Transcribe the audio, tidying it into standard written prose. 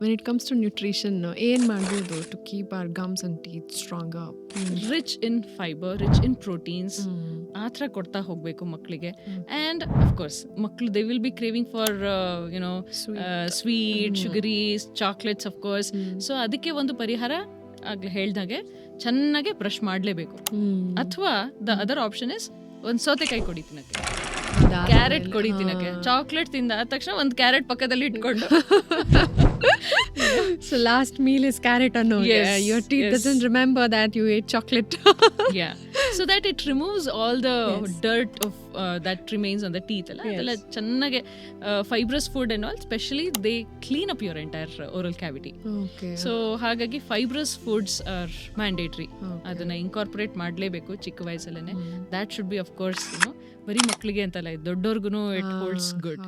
When it comes to nutrition ಏನು ಮಾಡ್ಬೋದು to keep our gums and teeth stronger? Rich in fibre, rich in proteins, ಆ ಥರ ಕೊಡ್ತಾ ಹೋಗಬೇಕು ಮಕ್ಕಳಿಗೆ. ಆ್ಯಂಡ್ ಅಫ್ಕೋರ್ಸ್ ಮಕ್ಕಳು they will be craving for you know sweet, sugaries, chocolates of course. So ಅದಕ್ಕೆ ಒಂದು ಪರಿಹಾರ ಆಗ್ಲೇ ಹೇಳ್ದಾಗೆ ಚೆನ್ನಾಗೆ ಬ್ರಷ್ ಮಾಡಲೇಬೇಕು. ಅಥವಾ ದ ಅದರ್ ಆಪ್ಷನ್ ಇಸ್ ಒಂದು ಸೌತೆಕಾಯಿ ಕೊಡಿ ತಿನ್ನಕ್ಕೆ, ಕ್ಯಾರೆಟ್ ಕೊಡಿ ತಿನ್ನಕ್ಕೆ. ಚಾಕ್ಲೇಟ್ ತಿಂದ ಆದ ತಕ್ಷಣ ಒಂದು ಕ್ಯಾರೆಟ್ ಪಕ್ಕದಲ್ಲಿ ಇಟ್ಕೊಂಡು So last meal is carrot or no? Yes, Your teeth yes. doesn't remember that you ate chocolate. yeah, so that it removes all the dirt of that remains on the teeth alla adella channage fibrous food and all, especially they clean up your entire oral cavity. Okay. So ಹಾಗಾಗಿ fibrous foods are mandatory. ಅದನ್ನ incorporate ಮಾಡಲೇಬೇಕು ಚಿಕ್ಕ ವಯಸ್ಸಲ್ಲೇ. that should be of course ಬರೀ ಮಕ್ಕಳಿಗೆ ಅಂತಲ್ಲ, ದೊಡ್ಡೋರ್ಗು it holds good.